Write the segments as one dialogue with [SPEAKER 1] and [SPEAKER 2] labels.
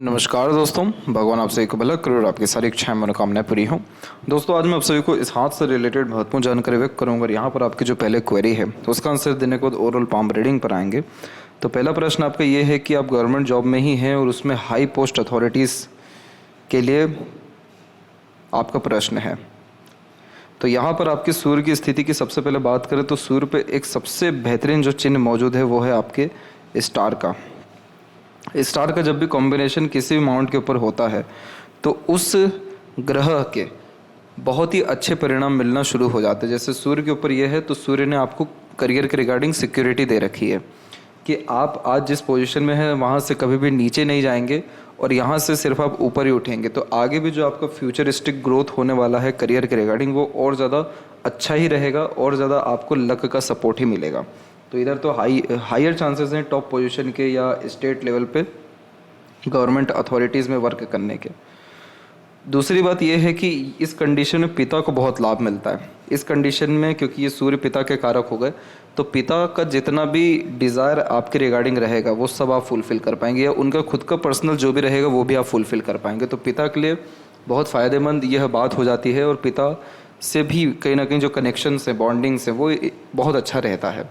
[SPEAKER 1] नमस्कार दोस्तों, भगवान आपसे एक भला करोड़ आपकी सारी इच्छाएं मनोकामनाएं पूरी हों। दोस्तों, आज मैं आप सभी को इस हाथ से रिलेटेड महत्वपूर्ण जानकारी व्यक्त करूंगा और यहाँ पर आपकी जो पहले क्वेरी है तो उसका आंसर देने के बाद ओरल पाम रीडिंग पर आएंगे। तो पहला प्रश्न आपका ये है कि आप गवर्नमेंट जॉब में ही हैं और उसमें हाई पोस्ट अथॉरिटीज़ के लिए आपका प्रश्न है। तो यहाँ पर आपके सूर्य की स्थिति की सबसे पहले बात करें तो सूर्य पे एक सबसे बेहतरीन जो चिन्ह मौजूद है वो है आपके स्टार का। स्टार का जब भी कॉम्बिनेशन किसी भी माउंट के ऊपर होता है तो उस ग्रह के बहुत ही अच्छे परिणाम मिलना शुरू हो जाते हैं। जैसे सूर्य के ऊपर यह है तो सूर्य ने आपको करियर के रिगार्डिंग सिक्योरिटी दे रखी है कि आप आज जिस पोजीशन में हैं वहाँ से कभी भी नीचे नहीं जाएंगे और यहाँ से सिर्फ आप ऊपर ही उठेंगे। तो आगे भी जो आपका फ्यूचरिस्टिक ग्रोथ होने वाला है करियर के रिगार्डिंग वो और ज़्यादा अच्छा ही रहेगा और ज़्यादा आपको लक का सपोर्ट ही मिलेगा। तो इधर तो हायर चांसेस हैं टॉप पोजीशन के या स्टेट लेवल पे गवर्नमेंट अथॉरिटीज़ में वर्क करने के। दूसरी बात यह है कि इस कंडीशन में पिता को बहुत लाभ मिलता है। इस कंडीशन में क्योंकि ये सूर्य पिता के कारक हो गए तो पिता का जितना भी डिज़ायर आपके रिगार्डिंग रहेगा वो सब आप फुलफ़िल कर पाएंगे या उनका खुद का पर्सनल जो भी रहेगा वो भी आप फुलफ़िल कर पाएंगे। तो पिता के लिए बहुत फ़ायदेमंद यह बात हो जाती है और पिता से भी कहीं ना कहीं जो कनेक्शंस हैं बॉन्डिंग्स हैं वो बहुत अच्छा रहता है।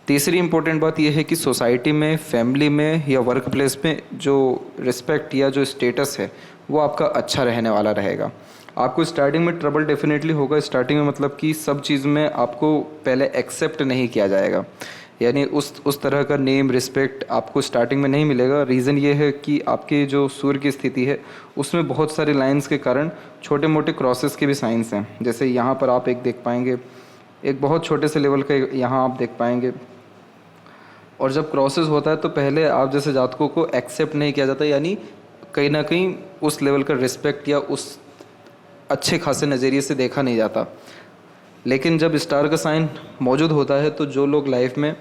[SPEAKER 1] तीसरी इंपॉर्टेंट बात यह है कि सोसाइटी में, फैमिली में या वर्क प्लेस में जो रिस्पेक्ट या जो स्टेटस है वो आपका अच्छा रहने वाला रहेगा। आपको स्टार्टिंग में ट्रबल डेफिनेटली होगा। स्टार्टिंग में मतलब कि सब चीज़ में आपको पहले एक्सेप्ट नहीं किया जाएगा, यानी उस तरह का नेम रिस्पेक्ट आपको स्टार्टिंग में नहीं मिलेगा। रीज़न ये है कि आपके जो सूर्य की स्थिति है उसमें बहुत सारे लाइंस के कारण छोटे मोटे क्रॉसेस के भी साइंस हैं। जैसे यहाँ पर आप एक देख पाएंगे, एक बहुत छोटे से लेवल का यहाँ आप देख पाएंगे। और जब क्रॉसेस होता है तो पहले आप जैसे जातकों को एक्सेप्ट नहीं किया जाता, यानी कहीं ना कहीं उस लेवल का रिस्पेक्ट या उस अच्छे खासे नज़रिए से देखा नहीं जाता। लेकिन जब स्टार का साइन मौजूद होता है तो जो लोग लाइफ में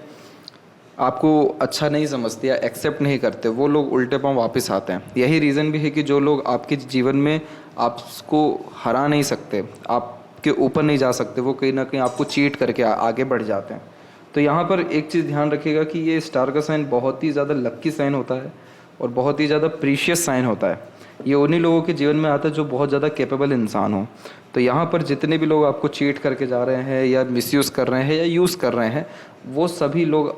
[SPEAKER 1] आपको अच्छा नहीं समझते या एक्सेप्ट नहीं करते वो लोग उल्टे पांव वापस आते हैं। यही रीज़न भी है कि जो लोग आपके जीवन में आपको हरा नहीं सकते, आपके ऊपर नहीं जा सकते, वो कहीं ना कहीं आपको चीट करके आगे बढ़ जाते हैं। तो यहाँ पर एक चीज़ ध्यान रखिएगा कि ये स्टार का साइन बहुत ही ज़्यादा लक्की साइन होता है और बहुत ही ज़्यादा प्रीशियस साइन होता है। ये उन्हीं लोगों के जीवन में आता है जो बहुत ज़्यादा कैपेबल इंसान हो। तो यहाँ पर जितने भी लोग आपको चीट करके जा रहे हैं या मिसयूज़ कर रहे हैं या यूज़ कर रहे हैं वो सभी लोग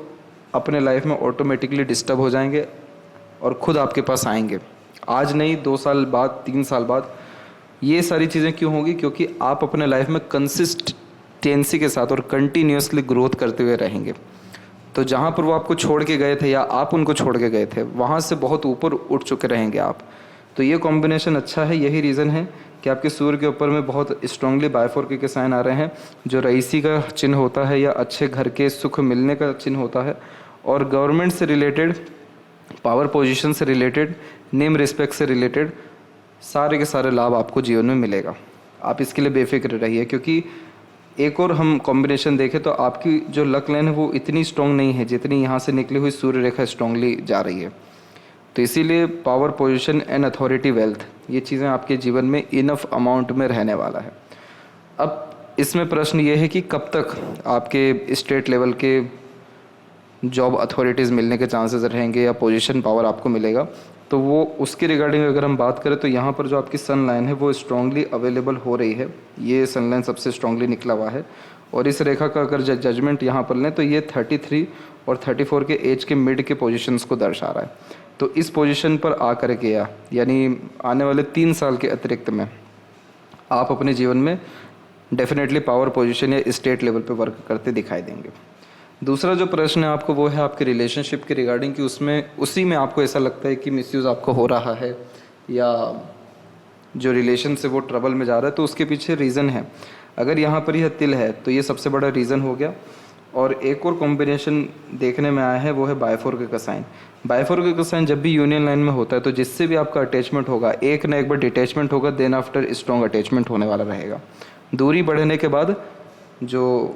[SPEAKER 1] अपने लाइफ में ऑटोमेटिकली डिस्टर्ब हो जाएंगे और ख़ुद आपके पास आएंगे। आज नहीं, 2 साल बाद, 3 साल बाद। ये सारी चीज़ें क्यों होंगी? क्योंकि आप अपने लाइफ में कंसिस्टेंसी के साथ और कंटिन्यूसली ग्रोथ करते हुए रहेंगे। तो जहाँ पर वो आपको छोड़ के गए थे या आप उनको छोड़ के गए थे वहाँ से बहुत ऊपर उठ चुके रहेंगे आप। तो ये कॉम्बिनेशन अच्छा है। यही रीज़न है कि आपके सूर्य के ऊपर में बहुत स्ट्रांगली बायफोर के साइन आ रहे हैं जो रईसी का चिन्ह होता है या अच्छे घर के सुख मिलने का चिन्ह होता है और गवर्नमेंट से रिलेटेड, पावर पोजीशन से रिलेटेड, नेम रिस्पेक्ट से रिलेटेड सारे के सारे लाभ आपको जीवन में मिलेगा। आप इसके लिए बेफिक्र रहिए। क्योंकि एक और हम कॉम्बिनेशन देखें तो आपकी जो लक लाइन है वो इतनी स्ट्रॉन्ग नहीं है जितनी यहाँ से निकली हुई सूर्य रेखा स्ट्रांगली जा रही है। तो इसीलिए power position and authority wealth ये चीज़ें आपके जीवन में इनफ अमाउंट में रहने वाला है। अब इसमें प्रश्न ये है कि कब तक आपके स्टेट लेवल के जॉब अथॉरिटीज़ मिलने के चांसेस रहेंगे या पोजीशन पावर आपको मिलेगा। तो वो उसके रिगार्डिंग अगर हम बात करें तो यहाँ पर जो आपकी सन लाइन है वो स्ट्रांगली अवेलेबल हो रही है। ये सन लाइन सबसे स्ट्रांगली निकला हुआ है और इस रेखा का अगर जजमेंट यहाँ पर लें तो ये 33 और 34 के एज के मिड के पोजीशंस को दर्शा रहा है। तो इस पोजीशन पर आकर के यानी आने वाले 3 साल के अतिरिक्त में आप अपने जीवन में डेफिनेटली पावर पोजीशन या स्टेट लेवल पे वर्क करते दिखाई देंगे। दूसरा जो प्रश्न है आपको वो है आपके रिलेशनशिप के रिगार्डिंग कि उसी में आपको ऐसा लगता है कि मिसयूज़ आपको हो रहा है या जो रिलेशन से वो ट्रबल में जा रहा है। तो उसके पीछे रीज़न है। अगर यहाँ पर यह तिल है तो ये सबसे बड़ा रीज़न हो गया। और एक और कॉम्बिनेशन देखने में आया है वो है बायफोर का साइन। बायफोर का साइन जब भी यूनियन लाइन में होता है तो जिससे भी आपका अटैचमेंट होगा एक ना एक बार डिटैचमेंट होगा, देन आफ्टर स्ट्रॉन्ग अटैचमेंट होने वाला रहेगा। दूरी बढ़ने के बाद जो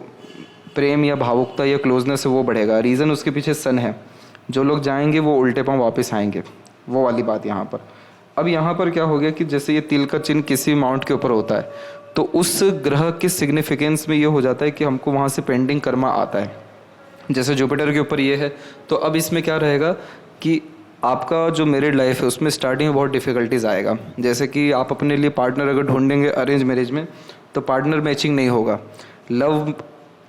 [SPEAKER 1] प्रेम या भावुकता या क्लोजनेस है वो बढ़ेगा। रीज़न उसके पीछे सन है। जो लोग जाएंगे वो उल्टे पांव वापस आएंगे, वो वाली बात यहाँ पर। अब यहाँ पर क्या हो गया कि जैसे ये तिल का चिन्ह किसी माउंट के ऊपर होता है तो उस ग्रह के सिग्निफिकेंस में ये हो जाता है कि हमको वहाँ से पेंडिंग कर्मा आता है। जैसे जुपिटर के ऊपर ये है तो अब इसमें क्या रहेगा कि आपका जो मैरिड लाइफ है उसमें स्टार्टिंग में बहुत डिफ़िकल्टीज आएगा। जैसे कि आप अपने लिए पार्टनर अगर ढूंढेंगे अरेंज मैरिज में तो पार्टनर मैचिंग नहीं होगा। लव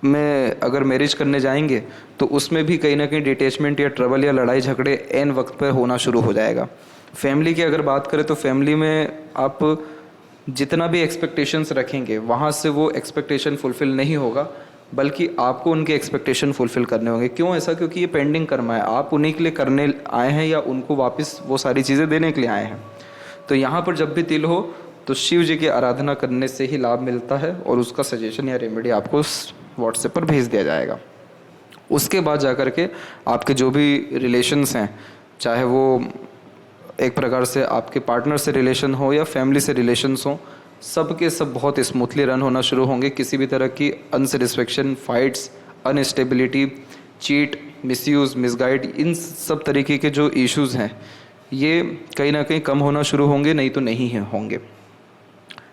[SPEAKER 1] में अगर मैरिज करने जाएंगे तो उसमें भी कहीं ना कहीं डिटैचमेंट या ट्रबल या लड़ाई झगड़े एन वक्त पर होना शुरू हो जाएगा। फैमिली की अगर बात करें तो फैमिली में आप जितना भी एक्सपेक्टेशंस रखेंगे वहाँ से वो एक्सपेक्टेशन फुलफ़िल नहीं होगा, बल्कि आपको उनके एक्सपेक्टेशन फुलफ़िल करने होंगे। क्यों ऐसा? क्योंकि ये पेंडिंग कर्म है, आप उन्हीं के लिए करने आए हैं या उनको वापस वो सारी चीज़ें देने के लिए आए हैं। तो यहाँ पर जब भी तिल हो तो शिव जी की आराधना करने से ही लाभ मिलता है और उसका सजेशन या रेमेडी आपको व्हाट्सएप पर भेज दिया जाएगा। उसके बाद जा कर के आपके जो भी रिलेशंस हैं, चाहे वो एक प्रकार से आपके पार्टनर से रिलेशन हो या फैमिली से रिलेशंस हो, सब के सब बहुत स्मूथली रन होना शुरू होंगे। किसी भी तरह की unsatisfaction, fights, unstability, cheat, misuse, misguide, इन सब तरीके के जो इश्यूज़ हैं ये कहीं ना कहीं कम होना शुरू होंगे, नहीं तो नहीं होंगे।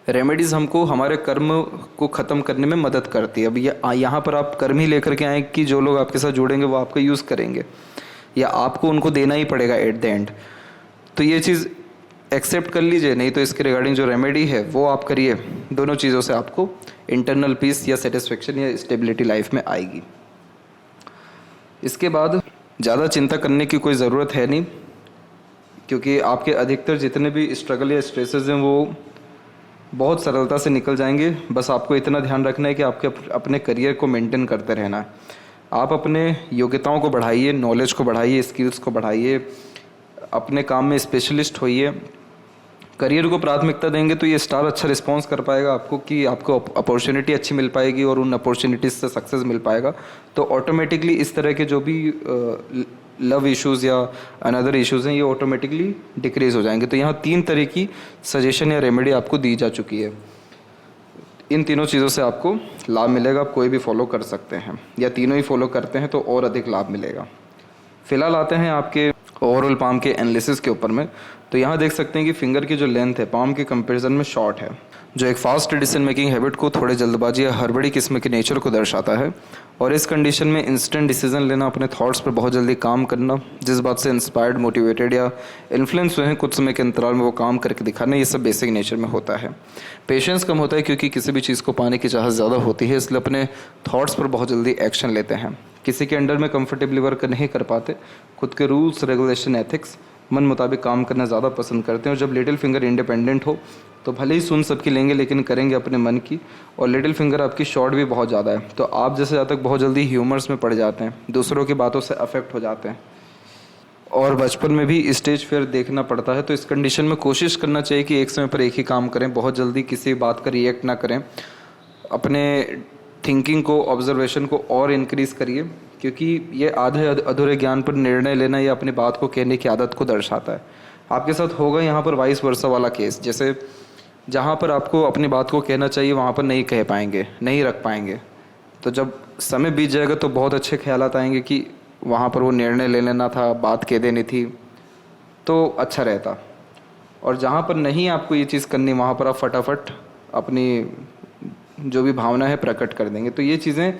[SPEAKER 1] रेमेडीज़ हमको हमारे कर्म को ख़त्म करने में मदद करती है। अब यहाँ पर आप कर्म ही लेकर के आए कि जो लोग आपके साथ जुड़ेंगे वो आपका यूज़ करेंगे या आपको उनको देना ही पड़ेगा एट द एंड। तो ये चीज़ एक्सेप्ट कर लीजिए, नहीं तो इसके रिगार्डिंग जो रेमेडी है वो आप करिए। दोनों चीज़ों से आपको इंटरनल पीस या सेटिस्फेक्शन या स्टेबिलिटी लाइफ में आएगी। इसके बाद ज़्यादा चिंता करने की कोई ज़रूरत है नहीं, क्योंकि आपके अधिकतर जितने भी स्ट्रगल या स्ट्रेसेस हैं वो बहुत सरलता से निकल जाएंगे। बस आपको इतना ध्यान रखना है कि आपके अपने करियर को मेंटेन करते रहना है। आप अपने योग्यताओं को बढ़ाइए, नॉलेज को बढ़ाइए, स्किल्स को बढ़ाइए, अपने काम में स्पेशलिस्ट होइए। करियर को प्राथमिकता देंगे तो ये स्टार अच्छा रिस्पॉन्स कर पाएगा आपको कि आपको अपॉर्चुनिटी अच्छी मिल पाएगी और उन अपॉर्चुनिटीज़ से सक्सेस मिल पाएगा। तो ऑटोमेटिकली इस तरह के जो भी लव इश्यूज़ या अनदर इश्यूज़ हैं ये ऑटोमेटिकली डिक्रीज़ हो जाएंगे। तो यहाँ 3 तरह की सजेशन या रेमेडी आपको दी जा चुकी है। इन तीनों चीज़ों से आपको लाभ मिलेगा। आप कोई भी फॉलो कर सकते हैं या तीनों ही फॉलो करते हैं तो और अधिक लाभ मिलेगा। फिलहाल आते हैं आपके ओवरऑल पाम के एनालिसिस के ऊपर में। तो यहाँ देख सकते हैं कि फिंगर की जो लेंथ है पाम के कंपैरिजन में शॉर्ट है, जो एक फास्ट डिसीजन मेकिंग हैबिट को, थोड़े जल्दबाजी या हड़बड़ी किस्म के नेचर को दर्शाता है। और इस कंडीशन में इंस्टेंट डिसीजन लेना, अपने थॉट्स पर बहुत जल्दी काम करना, जिस बात से इंस्पायर्ड, मोटिवेटेड या इन्फ्लुएंस हुए हैं कुछ समय के अंतराल में वो काम करके दिखाना, ये सब बेसिक नेचर में होता है। पेशेंस कम होता है क्योंकि किसी भी चीज़ को पाने की चाहत ज़्यादा होती है, इसलिए अपने थॉट्स पर बहुत जल्दी एक्शन लेते हैं। किसी के अंडर में कंफर्टेबली वर्क नहीं कर पाते, खुद के रूल्स, रेगुलेशन, एथिक्स, मन मुताबिक काम करना ज़्यादा पसंद करते हैं। और जब लिटिल फिंगर इंडिपेंडेंट हो तो भले ही सुन सबकी लेंगे लेकिन करेंगे अपने मन की। और लिटिल फिंगर आपकी शॉर्ट भी बहुत ज़्यादा है, तो आप जैसे ज़्यादा तक बहुत जल्दी ह्यूमर्स में पड़ जाते हैं, दूसरों की बातों से अफेक्ट हो जाते हैं और बचपन में भी स्टेज फेयर देखना पड़ता है। तो इस कंडीशन में कोशिश करना चाहिए कि एक समय पर एक ही काम करें, बहुत जल्दी किसी बात का रिएक्ट ना करें। अपने थिंकिंग को, ऑब्जर्वेशन को और इंक्रीज़ करिए, क्योंकि ये आधे अधूरे ज्ञान पर निर्णय लेना या अपनी बात को कहने की आदत को दर्शाता है। आपके साथ होगा यहाँ पर वाइस वर्सा वाला केस, जैसे जहाँ पर आपको अपनी बात को कहना चाहिए वहाँ पर नहीं कह पाएंगे, नहीं रख पाएंगे। तो जब समय बीत जाएगा तो बहुत अच्छे ख्यालात आएंगे कि वहाँ पर वो निर्णय ले लेना था, बात कह देनी थी तो अच्छा रहता। और जहाँ पर नहीं आपको ये चीज़ करनी वहाँ पर आप फटाफट अपनी जो भी भावना है प्रकट कर देंगे। तो ये चीज़ें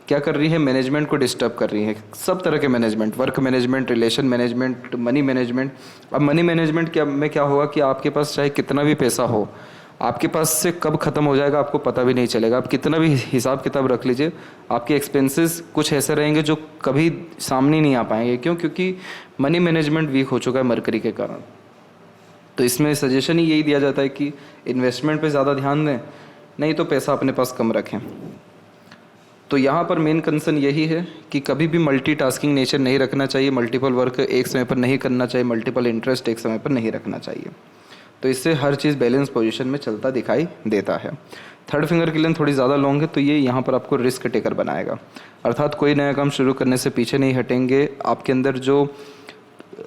[SPEAKER 1] क्या कर रही है, मैनेजमेंट को डिस्टर्ब कर रही है। सब तरह के management, work management, relation management, money management. अब मनी मैनेजमेंट क्या होगा कि आपके पास चाहे कितना भी पैसा हो, आपके पास से कब ख़त्म हो जाएगा आपको पता भी नहीं चलेगा। आप कितना भी हिसाब किताब रख लीजिए, आपके एक्सपेंसेस कुछ ऐसे रहेंगे जो कभी सामने नहीं आ पाएंगे। क्यों? क्योंकि मनी मैनेजमेंट वीक हो चुका है मरकरी के कारण। तो इसमें सजेशन ही यही दिया जाता है कि इन्वेस्टमेंट पे ज़्यादा ध्यान दें, नहीं तो पैसा अपने पास कम रखें। तो यहाँ पर मेन कंसर्न यही है कि कभी भी मल्टीटास्किंग नेचर नहीं रखना चाहिए, मल्टीपल वर्क एक समय पर नहीं करना चाहिए, मल्टीपल इंटरेस्ट एक समय पर नहीं रखना चाहिए। तो इससे हर चीज़ बैलेंस पोजीशन में चलता दिखाई देता है। थर्ड फिंगर की लेंथ थोड़ी ज़्यादा लॉन्ग है, तो ये यहाँ पर आपको रिस्क टेकर बनाएगा, अर्थात कोई नया काम शुरू करने से पीछे नहीं हटेंगे। आपके अंदर जो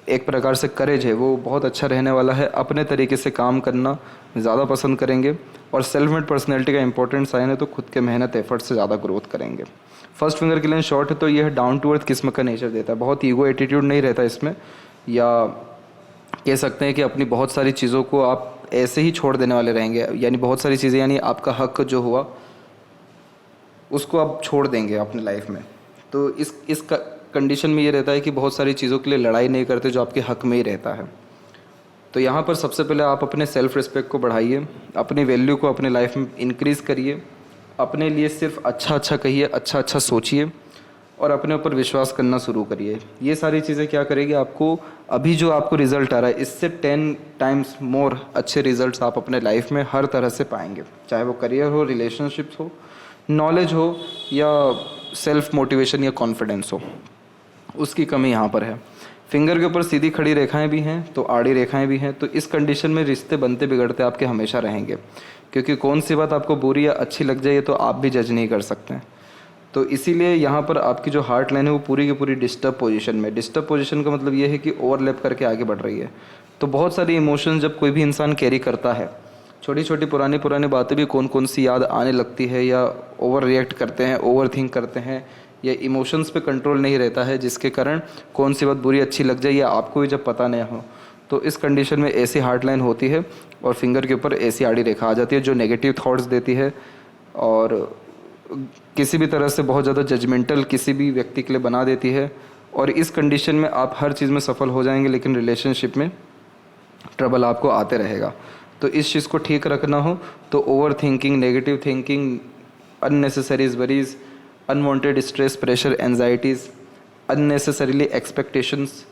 [SPEAKER 1] एक प्रकार से करेज है वो बहुत अच्छा रहने वाला है। अपने तरीके से काम करना ज़्यादा पसंद करेंगे और सेल्फ मेड पर्सनैलिटी का इंपॉर्टेंट साइन है, तो खुद के मेहनत एफर्ट से ज़्यादा ग्रोथ करेंगे। फर्स्ट फिंगर की लेंथ शॉर्ट है, तो यह डाउन टू अर्थ किस्म का नेचर देता है, बहुत ईगो एटीट्यूड नहीं रहता इसमें, या कह सकते हैं कि अपनी बहुत सारी चीज़ों को आप ऐसे ही छोड़ देने वाले रहेंगे। यानी बहुत सारी चीज़ें, यानी आपका हक जो हुआ उसको आप छोड़ देंगे अपनी लाइफ में। तो कंडीशन में ये रहता है कि बहुत सारी चीज़ों के लिए लड़ाई नहीं करते जो आपके हक में ही रहता है। तो यहाँ पर सबसे पहले आप अपने सेल्फ रिस्पेक्ट को बढ़ाइए, अपनी वैल्यू को अपने लाइफ में इंक्रीज़ करिए, अपने लिए सिर्फ अच्छा अच्छा कहिए, अच्छा अच्छा सोचिए और अपने ऊपर विश्वास करना शुरू करिए। ये सारी चीज़ें क्या करेगी, आपको अभी जो आपको रिज़ल्ट आ रहा है इससे 10 टाइम्स मोर अच्छे रिज़ल्ट्स आप अपने लाइफ में हर तरह से पाएंगे, चाहे वो करियर हो, रिलेशनशिप्स हो, नॉलेज हो या सेल्फ मोटिवेशन या कॉन्फिडेंस हो। उसकी कमी यहाँ पर है। फिंगर के ऊपर सीधी खड़ी रेखाएं भी हैं तो आड़ी रेखाएं भी हैं, तो इस कंडीशन में रिश्ते बनते बिगड़ते आपके हमेशा रहेंगे, क्योंकि कौन सी बात आपको बुरी या अच्छी लग जाए तो आप भी जज नहीं कर सकते हैं। तो इसीलिए यहाँ पर आपकी जो हार्ट लाइन है वो पूरी की पूरी डिस्टर्ब पोजीशन में। डिस्टर्ब पोजीशन का मतलब ये है कि ओवरलैप करके आगे बढ़ रही है। तो बहुत सारी इमोशंस जब कोई भी इंसान कैरी करता है, छोटी छोटी पुरानी बातें भी कौन कौन सी याद आने लगती है, या ओवर रिएक्ट करते हैं, ओवर थिंक करते हैं, या इमोशंस पे कंट्रोल नहीं रहता है, जिसके कारण कौन सी बात बुरी अच्छी लग जाए या आपको भी जब पता नहीं हो, तो इस कंडीशन में ऐसी हार्ट लाइन होती है और फिंगर के ऊपर ऐसी आड़ी रेखा आ जाती है जो नेगेटिव थॉट्स देती है और किसी भी तरह से बहुत ज़्यादा जजमेंटल किसी भी व्यक्ति के लिए बना देती है। और इस कंडीशन में आप हर चीज़ में सफल हो जाएंगे, लेकिन रिलेशनशिप में ट्रबल आपको आते रहेगा। तो इस चीज़ को ठीक रखना हो तो overthinking, negative thinking, unnecessaries worries, unwanted stress, pressure, anxieties, unnecessarily expectations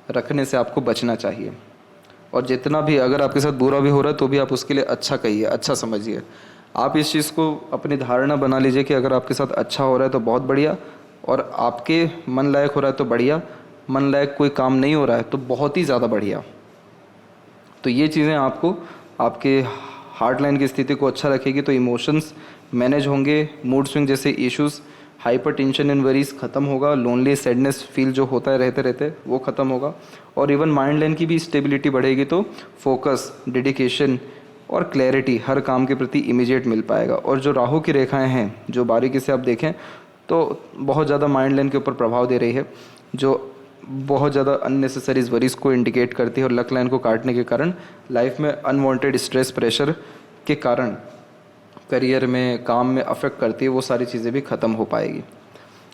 [SPEAKER 1] रखने से आपको बचना चाहिए। और जितना भी अगर आपके साथ बुरा भी हो रहा है तो भी आप उसके लिए अच्छा कहिए, अच्छा समझिए। आप इस चीज़ को अपनी धारणा बना लीजिए कि अगर आपके साथ अच्छा हो रहा है तो बहुत बढ़िया, और आपके मन लायक हो रहा है तो बढ़िया, मन लायक कोई काम नहीं हो रहा है तो बहुत ही ज़्यादा बढ़िया। तो ये चीज़ें आपको आपके हार्ट लाइन की स्थिति को अच्छा रखेगी, तो इमोशंस मैनेज होंगे, मूड स्विंग जैसे issues, hyper tension and worries ख़त्म होगा, लोनली सैडनेस फील जो होता है रहते रहते वो ख़त्म होगा, और इवन माइंड लाइन की भी स्टेबिलिटी बढ़ेगी। तो फोकस, डेडिकेशन और क्लैरिटी हर काम के प्रति इमीडिएट मिल पाएगा। और जो राहु की रेखाएं हैं जो बारीकी से आप देखें तो बहुत ज़्यादा माइंड लाइन के ऊपर प्रभाव दे रही है, जो बहुत ज़्यादा अननेसेसरीज वरीज को इंडिकेट करती है, और लक लाइन को काटने के कारण लाइफ में अनवांटेड स्ट्रेस, प्रेशर के कारण करियर में, काम में अफेक्ट करती है, वो सारी चीज़ें भी ख़त्म हो पाएगी।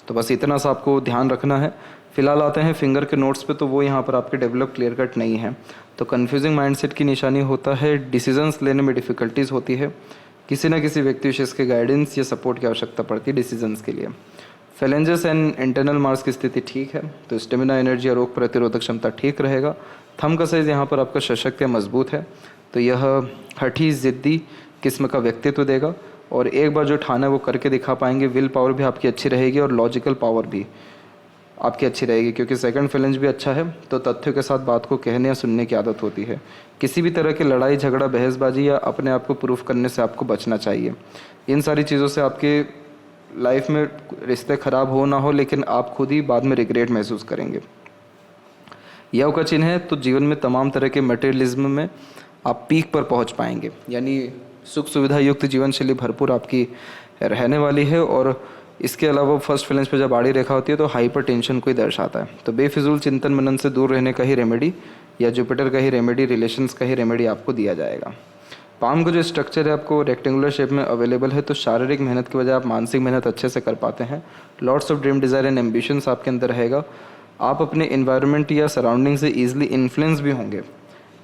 [SPEAKER 1] तो बस इतना सा आपको ध्यान रखना है। फिलहाल आते हैं फिंगर के नोट्स पे, तो वो यहाँ पर आपके डेवलप क्लियर कट नहीं है। तो कन्फ्यूजिंग माइंडसेट की निशानी होता है, डिसीजंस लेने में डिफ़िकल्टीज़ होती है, किसी न किसी व्यक्ति विशेष के गाइडेंस या सपोर्ट की आवश्यकता पड़ती है डिसीजंस के लिए। फेलेंजेस एंड इंटरनल मार्क्स की स्थिति ठीक है, तो स्टेमिना, एनर्जी और रोग प्रतिरोधक क्षमता ठीक रहेगा। थंब का साइज़ यहाँ पर आपका सशक्त या मजबूत है, तो यह हठी, ज़िद्दी किस्म का व्यक्तित्व देगा, और एक बार जो ठाना है वो करके दिखा पाएंगे। विल पावर भी आपकी अच्छी रहेगी और लॉजिकल पावर भी आपकी अच्छी रहेगी, क्योंकि सेकंड फेलेंज भी अच्छा है, तो तथ्यों के साथ बात को कहने या सुनने की आदत होती है। किसी भी तरह की लड़ाई झगड़ा, बहसबाजी या अपने आप को प्रूफ करने से आपको बचना चाहिए। इन सारी चीज़ों से आपके लाइफ में रिश्ते ख़राब हो ना हो, लेकिन आप खुद ही बाद में रिग्रेट महसूस करेंगे। यव का चिन्ह है, तो जीवन में तमाम तरह के मटेरियलिज्म में आप पीक पर पहुंच पाएंगे, यानी सुख सुविधा युक्त जीवन शैली भरपूर आपकी रहने वाली है। और इसके अलावा फर्स्ट फेलेंज पे जब आड़ी रेखा होती है तो हाइपर टेंशन को ही दर्शाता है। तो बेफिजूल चिंतन मनन से दूर रहने का ही रेमेडी, या जुपिटर का ही रेमेडी, रिलेशंस का ही रेमेडी आपको दिया जाएगा। पाम का जो स्ट्रक्चर है आपको रेक्टेंगुलर शेप में अवेलेबल है, तो शारीरिक मेहनत की बजाय आप मानसिक मेहनत अच्छे से कर पाते हैं। Lots of dream, desire and ambitions आपके अंदर रहेगा। आप अपने इन्वायरमेंट या सराउंडिंग से ईजिली इन्फ्लुएंस भी होंगे,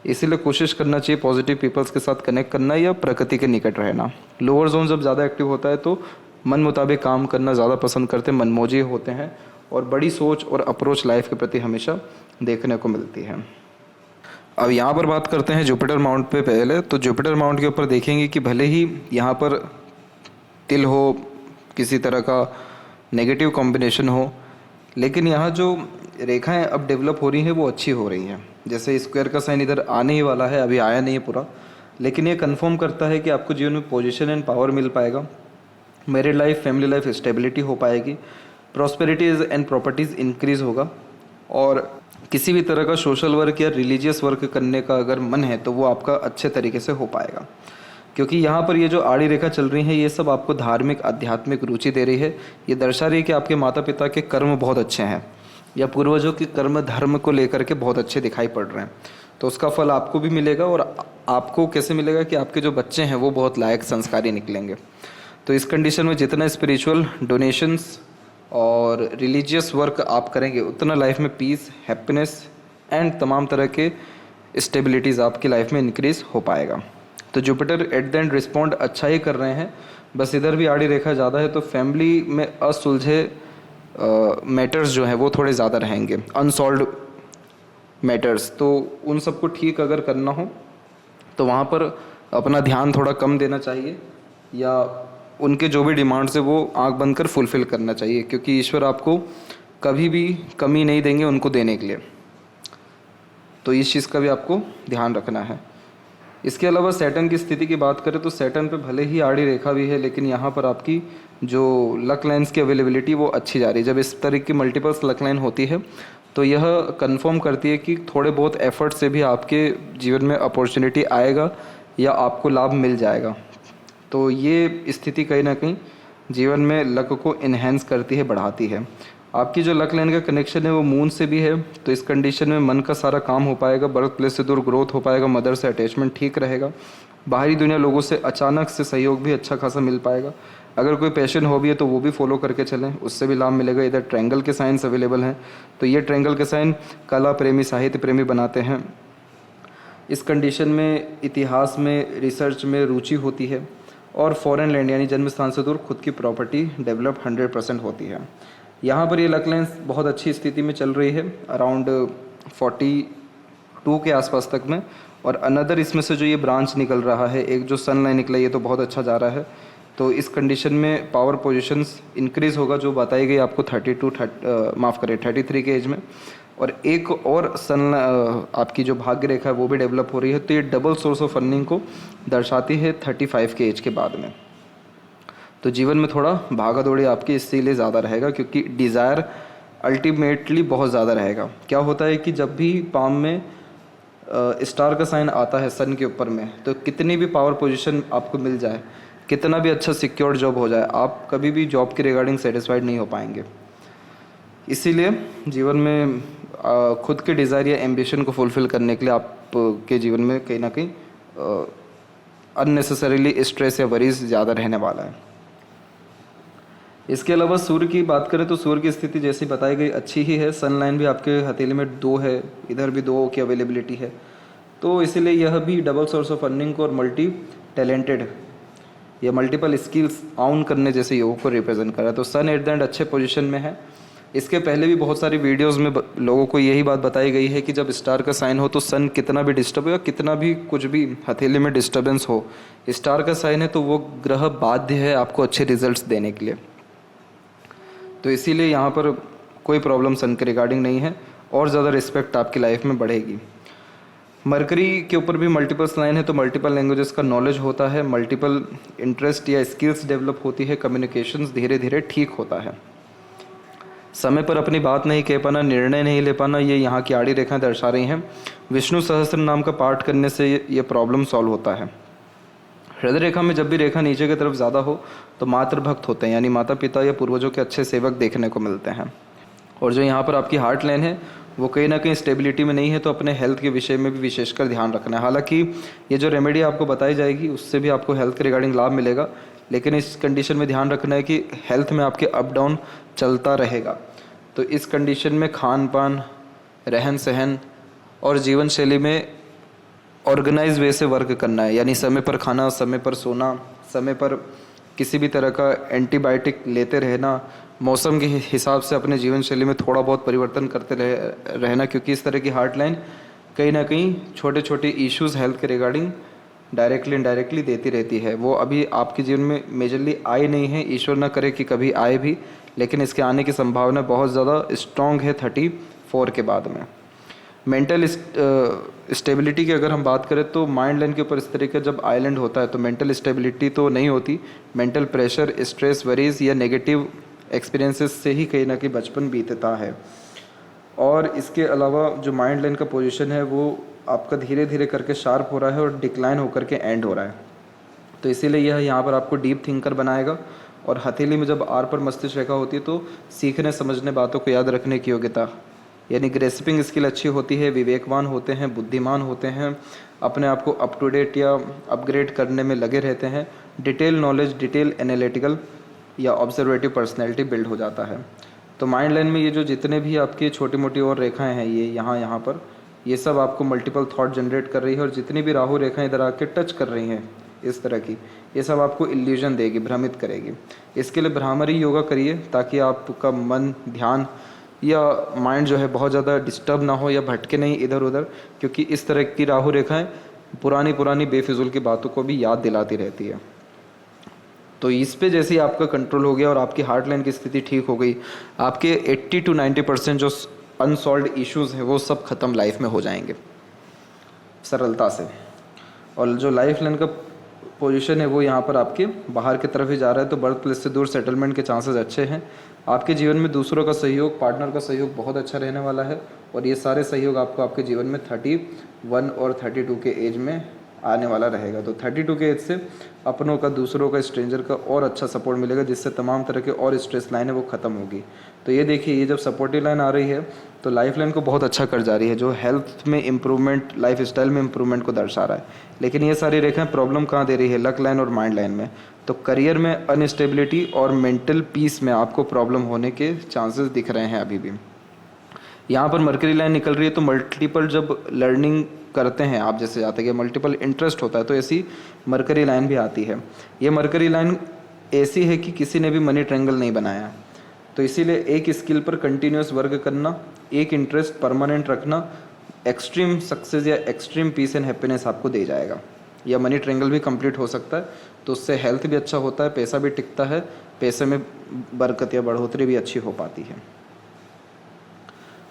[SPEAKER 1] इसीलिए कोशिश करना चाहिए पॉजिटिव पीपल्स के साथ कनेक्ट करना या प्रकृति के निकट रहना। लोअर जोन जब ज़्यादा एक्टिव होता है तो मन मुताबिक काम करना ज़्यादा पसंद करते हैं, मनमोजी होते हैं, और बड़ी सोच और अप्रोच लाइफ के प्रति हमेशा देखने को मिलती है। अब यहाँ पर बात करते हैं जुपिटर माउंट पे पहले। तो जुपिटर माउंट के ऊपर देखेंगे कि भले ही यहाँ पर तिल हो, किसी तरह का नेगेटिव कॉम्बिनेशन हो, लेकिन यहाँ जो रेखाएं अब डेवलप हो रही हैं वो अच्छी हो रही हैं। जैसे स्क्वायर का साइन इधर आने ही वाला है, अभी आया नहीं है पूरा, लेकिन ये कंफर्म करता है कि आपको जीवन में पोजीशन एंड पावर मिल पाएगा, married life, family life stability हो पाएगी, प्रॉस्पेरिटीज़ एंड प्रॉपर्टीज़ इंक्रीज़ होगा, और किसी भी तरह का सोशल वर्क या रिलीजियस वर्क करने का अगर मन है तो वो आपका अच्छे तरीके से हो पाएगा। क्योंकि यहाँ पर ये जो आड़ी रेखा चल रही है ये सब आपको धार्मिक, आध्यात्मिक रुचि दे रही है। ये दर्शा रही है कि आपके माता पिता के कर्म बहुत अच्छे हैं, या पूर्वजों के कर्म धर्म को लेकर के बहुत अच्छे दिखाई पड़ रहे हैं, तो उसका फल आपको भी मिलेगा। और आपको कैसे मिलेगा कि आपके जो बच्चे हैं वो बहुत लायक, संस्कारी निकलेंगे। तो इस कंडीशन में जितना स्पिरिचुअल डोनेशंस और रिलीजियस वर्क आप करेंगे उतना लाइफ में पीस, हैप्पीनेस एंड तमाम तरह के स्टेबिलिटीज़ आपकी लाइफ में इंक्रीज़ हो पाएगा। तो Jupiter at the end respond अच्छा ही कर रहे हैं, बस इधर भी आड़ी रेखा ज़्यादा है तो फैमिली में असुलझे मैटर्स जो हैं वो थोड़े ज़्यादा रहेंगे, अनसॉल्व्ड मैटर्स। तो उन सबको ठीक अगर करना हो तो वहाँ पर अपना ध्यान थोड़ा कम देना चाहिए, या उनके जो भी डिमांड्स है वो आंख बंद कर फुलफ़िल करना चाहिए, क्योंकि ईश्वर आपको कभी भी कमी नहीं देंगे उनको देने के लिए। तो इस चीज़ का भी आपको ध्यान रखना है। इसके अलावा सैटर्न की स्थिति की बात करें तो सैटर्न पे भले ही आड़ी रेखा भी है, लेकिन यहाँ पर आपकी जो लक लाइन्स की अवेलेबिलिटी वो अच्छी जा रही है। जब इस तरह की मल्टीपल्स लक लाइन होती है तो यह कंफर्म करती है कि थोड़े बहुत एफर्ट से भी आपके जीवन में अपॉर्चुनिटी आएगा या आपको लाभ मिल जाएगा। तो ये स्थिति कहीं ना कहीं जीवन में लक को इन्हेंस करती है, बढ़ाती है। आपकी जो लक लाइन का कनेक्शन है वो मून से भी है, तो इस कंडीशन में मन का सारा काम हो पाएगा, बर्थ प्लेस से दूर ग्रोथ हो पाएगा, मदर से अटैचमेंट ठीक रहेगा, बाहरी दुनिया लोगों से अचानक से सहयोग भी अच्छा खासा मिल पाएगा। अगर कोई पैशन हो भी है तो वो भी फॉलो करके चलें, उससे भी लाभ मिलेगा। इधर ट्रायंगल के साइंस अवेलेबल हैं, तो ये ट्रायंगल के साइन कला प्रेमी, साहित्य प्रेमी बनाते हैं। इस कंडीशन में इतिहास में, रिसर्च में रुचि होती है और फॉरेन लैंड यानी जन्म स्थान से दूर खुद की प्रॉपर्टी डेवलप 100% होती है। यहाँ पर ये लक लाइन्स बहुत अच्छी स्थिति में चल रही है, अराउंड 42 के आसपास तक में। और अनदर इसमें से जो ये ब्रांच निकल रहा है, एक जो सन लाइन निकला, ये तो बहुत अच्छा जा रहा है। तो इस कंडीशन में पावर पोजीशंस इंक्रीज़ होगा जो बताई गई आपको 33 के एज में। और एक और सन आपकी जो भाग्य रेखा है वो भी डेवलप हो रही है, तो ये डबल सोर्स ऑफ अर्निंग को दर्शाती है 35 के एज के बाद में। तो जीवन में थोड़ा भागा दौड़ी आपकी इसीलिए ज़्यादा रहेगा, क्योंकि डिज़ायर अल्टीमेटली बहुत ज़्यादा रहेगा। क्या होता है कि जब भी पाम में स्टार का साइन आता है सन के ऊपर में, तो कितनी भी पावर पोजीशन आपको मिल जाए, कितना भी अच्छा सिक्योर्ड जॉब हो जाए, आप कभी भी जॉब के रिगार्डिंग सेटिस्फाइड नहीं हो पाएंगे। इसीलिए जीवन में खुद के डिज़ायर या एम्बिशन को फुलफ़िल करने के लिए आपके जीवन में कहीं ना कहीं अननेसेसरीली स्ट्रेस या वरीज ज़्यादा रहने वाला है। इसके अलावा सूर्य की बात करें तो सूर्य की स्थिति जैसी बताई गई अच्छी ही है। सन लाइन भी आपके हथेली में 2 है, इधर भी 2 की अवेलेबिलिटी है, तो इसीलिए यह भी डबल सोर्स ऑफ अर्निंग और मल्टी टैलेंटेड या मल्टीपल स्किल्स ऑन करने जैसे योग को रिप्रेजेंट कर रहा है। तो सन एट द एंड अच्छे पोजीशन में है। इसके पहले भी बहुत सारी वीडियोस में लोगों को यही बात बताई गई है कि जब स्टार का साइन हो तो सन कितना भी डिस्टर्ब हो या कितना भी कुछ भी हथेली में डिस्टर्बेंस हो, स्टार का साइन है तो वो ग्रह बाध्य है आपको अच्छे रिजल्ट्स देने के लिए। तो इसीलिए यहाँ पर कोई प्रॉब्लम सन के रिगार्डिंग नहीं है और ज़्यादा रिस्पेक्ट आपकी लाइफ में बढ़ेगी। मरकरी के ऊपर भी मल्टीपल लाइन है, तो मल्टीपल लैंग्वेजेस का नॉलेज होता है, मल्टीपल इंटरेस्ट या स्किल्स डेवलप होती है, कम्युनिकेशंस धीरे धीरे ठीक होता है। समय पर अपनी बात नहीं कह पाना, निर्णय नहीं ले पाना, ये यहाँ की आड़ी रेखाएं दर्शा रही हैं। विष्णु सहस्त्र नाम का पाठ करने से ये प्रॉब्लम सॉल्व होता है। हृदय रेखा में जब भी रेखा नीचे की तरफ ज़्यादा हो तो मातृभक्त होते हैं, यानी माता पिता या पूर्वजों के अच्छे सेवक देखने को मिलते हैं। और जो यहाँ पर आपकी हार्ट लाइन है वो कहीं ना कहीं स्टेबिलिटी में नहीं है, तो अपने हेल्थ के विषय में भी विशेषकर ध्यान रखना है। हालांकि ये जो रेमेडी आपको बताई जाएगी उससे भी आपको हेल्थ के रिगार्डिंग लाभ मिलेगा, लेकिन इस कंडीशन में ध्यान रखना है कि हेल्थ में आपके अप डाउन चलता रहेगा। तो इस कंडीशन में खान पान, रहन सहन और जीवन शैली में ऑर्गेनाइज वे से वर्क करना है, यानी समय पर खाना, समय पर सोना, समय पर किसी भी तरह का एंटीबायोटिक लेते रहना, मौसम के हिसाब से अपने जीवन शैली में थोड़ा बहुत परिवर्तन करते रहना, क्योंकि इस तरह की हार्ट लाइन कहीं ना कहीं छोटे छोटे इश्यूज हेल्थ के रिगार्डिंग डायरेक्टली इनडायरेक्टली देती रहती है। वो अभी आपके जीवन में मेजरली आए नहीं है, ईश्वर ना करे कि कभी आए भी, लेकिन इसके आने की संभावना बहुत ज़्यादा स्ट्रॉन्ग है 34 के बाद में। मेंटल स्टेबिलिटी की अगर हम बात करें तो माइंड लाइन के ऊपर इस तरीके जब आइलैंड होता है तो मेंटल स्टेबिलिटी तो नहीं होती, मेंटल प्रेशर, स्ट्रेस, वरीज या नेगेटिव एक्सपीरियंसेस से ही कहीं ना कहीं बचपन बीतता है। और इसके अलावा जो माइंड लाइन का पोजीशन है वो आपका धीरे धीरे करके शार्प हो रहा है और डिक्लाइन होकर के एंड हो रहा है। तो इसीलिए यह यहाँ पर आपको डीप थिंकर बनाएगा। और हथेली में जब आर पर मस्तिष्क रेखा होती है तो सीखने समझने, बातों को याद रखने की योग्यता यानी ग्रेस्पिंग स्किल अच्छी होती है, विवेकवान होते हैं, बुद्धिमान होते हैं, अपने आप को अप टू डेट या अपग्रेड करने में लगे रहते हैं, डिटेल नॉलेज, डिटेल एनालिटिकल या ऑब्जर्वेटिव पर्सनैलिटी बिल्ड हो जाता है। तो माइंड लाइन में ये जो जितने भी आपके छोटी मोटी और रेखाएं हैं, ये यहाँ पर, ये सब आपको मल्टीपल थॉट जनरेट कर रही है। और जितनी भी राहु रेखाएं इधर आके टच कर रही हैं इस तरह की, ये सब आपको इल्यूजन देगी, भ्रमित करेगी। इसके लिए भ्रामरी योगा करिए ताकि आपका मन, ध्यान या माइंड जो है बहुत ज़्यादा डिस्टर्ब ना हो या भटके नहीं इधर उधर, क्योंकि इस तरह की राहु रेखाएं पुरानी पुरानी बेफिजूल की बातों को भी याद दिलाती रहती है। तो इस पे जैसे ही आपका कंट्रोल हो गया और आपकी हार्ट लाइन की स्थिति ठीक हो गई, आपके 80 to 90% जो अनसॉल्व्ड इश्यूज हैं वो सब खत्म लाइफ में हो जाएंगे सरलता से। और जो लाइफ लाइन का पोजीशन है वो यहाँ पर आपके बाहर की तरफ ही जा रहा है, तो बर्थ प्लेस से दूर सेटलमेंट के चांसेस अच्छे हैं। आपके जीवन में दूसरों का सहयोग, पार्टनर का सहयोग बहुत अच्छा रहने वाला है। और ये सारे सहयोग आपको आपके जीवन में 31 और 32 के एज में आने वाला रहेगा। तो 32 के एज से अपनों का, दूसरों का, स्ट्रेंजर का और अच्छा सपोर्ट मिलेगा, जिससे तमाम तरह के और स्ट्रेस लाइन है वो ख़त्म होगी। तो ये देखिए, ये जब सपोर्टिव लाइन आ रही है तो लाइफ लाइन को बहुत अच्छा कर जा रही है, जो हेल्थ में इम्प्रूवमेंट, लाइफ स्टाइल में इम्प्रूवमेंट को दर्शा रहा है। लेकिन ये सारी रेखाएं प्रॉब्लम कहाँ दे रही है? लक लाइन और माइंड लाइन में। तो करियर में अनस्टेबिलिटी और मेंटल पीस में आपको प्रॉब्लम होने के चांसेस दिख रहे हैं अभी भी। यहाँ पर मरकरी लाइन निकल रही है, तो मल्टीपल जब लर्निंग करते हैं आप, जैसे जाते हैं मल्टीपल इंटरेस्ट होता है, तो ऐसी मरकरी लाइन भी आती है। ये मरकरी लाइन ऐसी है कि किसी ने भी मनी ट्रायंगल नहीं बनाया है, तो इसीलिए एक स्किल पर कंटिन्यूस वर्क करना, एक इंटरेस्ट परमानेंट रखना एक्सट्रीम सक्सेस या एक्सट्रीम पीस एंड हैप्पीनेस आपको दे जाएगा। या मनी ट्रायंगल भी कंप्लीट हो सकता है, तो उससे हेल्थ भी अच्छा होता है, पैसा भी टिकता है, पैसे में बरकत या बढ़ोतरी भी अच्छी हो पाती है।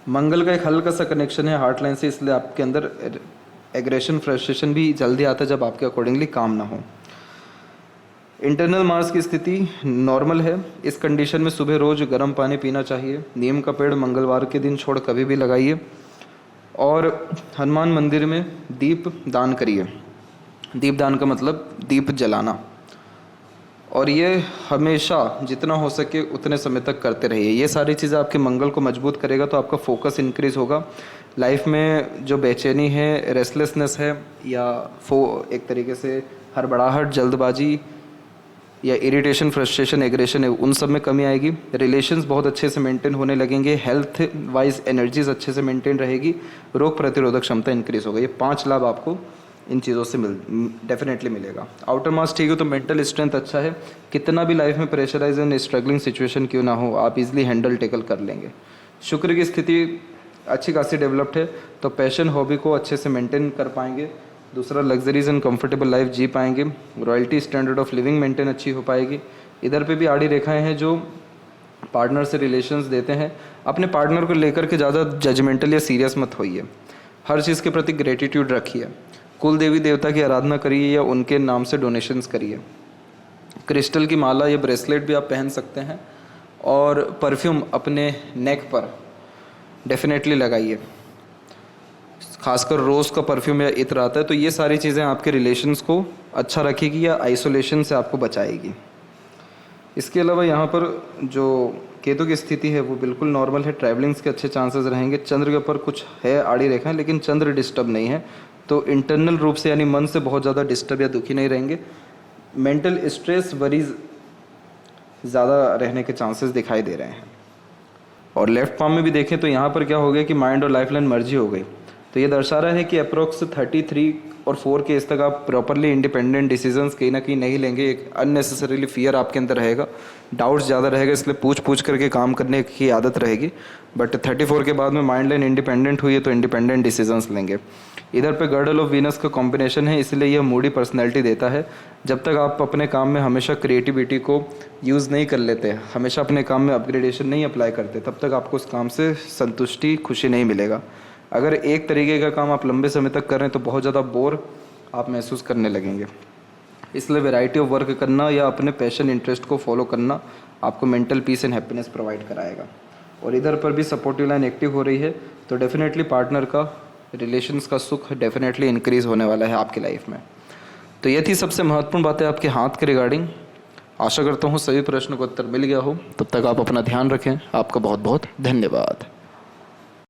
[SPEAKER 1] मंगल का एक हल्का सा कनेक्शन है हार्ट लाइन से, इसलिए आपके अंदर एग्रेशन, फ्रस्ट्रेशन भी जल्दी आता है जब आपके अकॉर्डिंगली काम ना हो। इंटरनल मार्स की स्थिति नॉर्मल है। इस कंडीशन में सुबह रोज गर्म पानी पीना चाहिए। नीम का पेड़ मंगलवार के दिन छोड़ कभी भी लगाइए। और हनुमान मंदिर में दीप दान करिए। दीप दान का मतलब दीप जलाना, और ये हमेशा जितना हो सके उतने समय तक करते रहिए। ये सारी चीज़ें आपके मंगल को मजबूत करेगा, तो आपका फोकस इंक्रीज होगा। लाइफ में जो बेचैनी है, रेस्टलेसनेस है, या एक तरीके से हड़बड़ाहट, जल्दबाजी या इरिटेशन, फ्रस्ट्रेशन, एग्रेशन है, उन सब में कमी आएगी। रिलेशंस बहुत अच्छे से मेंटेन होने लगेंगे। हेल्थ वाइज एनर्जीज अच्छे से मेंटेन रहेगी। रोग प्रतिरोधक क्षमता इंक्रीज होगा। ये 5 लाभ आपको इन चीज़ों से डेफिनेटली मिलेगा। आउटर मास ठीक है तो मेंटल स्ट्रेंथ अच्छा है। कितना भी लाइफ में प्रेशराइज एंड स्ट्रगलिंग सिचुएशन क्यों ना हो, आप इजीली हैंडल टेकल कर लेंगे। शुक्र की स्थिति अच्छी खासी डेवलप्ड है, तो पैशन, हॉबी को अच्छे से मेंटेन कर पाएंगे। दूसरा, लग्जरीज एंड कंफर्टेबल लाइफ जी पाएंगे। Royalty, standard of living maintain अच्छी हो पाएगी। इधर पे भी आड़ी रेखाएं हैं जो पार्टनर से रिलेशंस देते हैं। अपने पार्टनर को लेकर के ज़्यादा जजमेंटल या सीरियस मत होइए। हर चीज़ के प्रति ग्रेटिट्यूड रखिए। कुल देवी देवता की आराधना करिए या उनके नाम से डोनेशंस करिए। क्रिस्टल की माला या ब्रेसलेट भी आप पहन सकते हैं। और परफ्यूम अपने नेक पर डेफिनेटली लगाइए, खासकर रोज़ का परफ्यूम या इत्र आता है, तो ये सारी चीज़ें आपके रिलेशंस को अच्छा रखेगी या आइसोलेशन से आपको बचाएगी। इसके अलावा यहाँ पर जो केतु की स्थिति है वो बिल्कुल नॉर्मल है। ट्रैवलिंग्स के अच्छे चांसेस रहेंगे। चंद्र के ऊपर कुछ है आड़ी रेखा है, लेकिन चंद्र डिस्टर्ब नहीं है, तो इंटरनल रूप से यानी मन से बहुत ज़्यादा डिस्टर्ब या दुखी नहीं रहेंगे। मेंटल स्ट्रेस, वरीज ज़्यादा रहने के चांसेस दिखाई दे रहे हैं। और लेफ्ट पाम में भी देखें तो यहाँ पर क्या हो गया कि माइंड और लाइफ लाइन मर्जी हो गई, तो ये दर्शा रहा है कि अप्रोक्स 33 और 4 के इस तक आप प्रॉपरली इंडिपेंडेंट डिसीजंस कहीं ना कहीं नहीं लेंगे। एक अननेसेसरीली फियर आपके अंदर रहेगा, डाउट्स ज़्यादा रहेगा, इसलिए पूछ करके काम करने की आदत रहेगी। बट 34 के बाद में माइंड लाइन इंडिपेंडेंट हुई है तो इंडिपेंडेंट डिसीजंस लेंगे। इधर पे गर्डल ऑफ वीनस का कॉम्बिनेशन है, इसलिए यह मूडी पर्सनैलिटी देता है। जब तक आप अपने काम में हमेशा क्रिएटिविटी को यूज़ नहीं कर लेते, हमेशा अपने काम में अपग्रेडेशन नहीं अप्लाई करते, तब तक आपको उस काम से संतुष्टि, खुशी नहीं मिलेगा। अगर एक तरीके का काम आप लंबे समय तक कर रहे हैं तो बहुत ज़्यादा बोर आप महसूस करने लगेंगे। इसलिए वैरायटी ऑफ वर्क करना या अपने पैशन, इंटरेस्ट को फॉलो करना आपको mental peace and happiness provide कराएगा। और इधर पर भी सपोर्टिव लाइन एक्टिव हो रही है, तो डेफिनेटली पार्टनर का, रिलेशंस का सुख डेफिनेटली इंक्रीज होने वाला है आपकी लाइफ में। तो ये थी सबसे महत्वपूर्ण बातें आपके हाथ के रिगार्डिंग। आशा करता हूँ सभी प्रश्नों का उत्तर मिल गया हो। तब तक आप अपना ध्यान रखें। आपका बहुत बहुत धन्यवाद।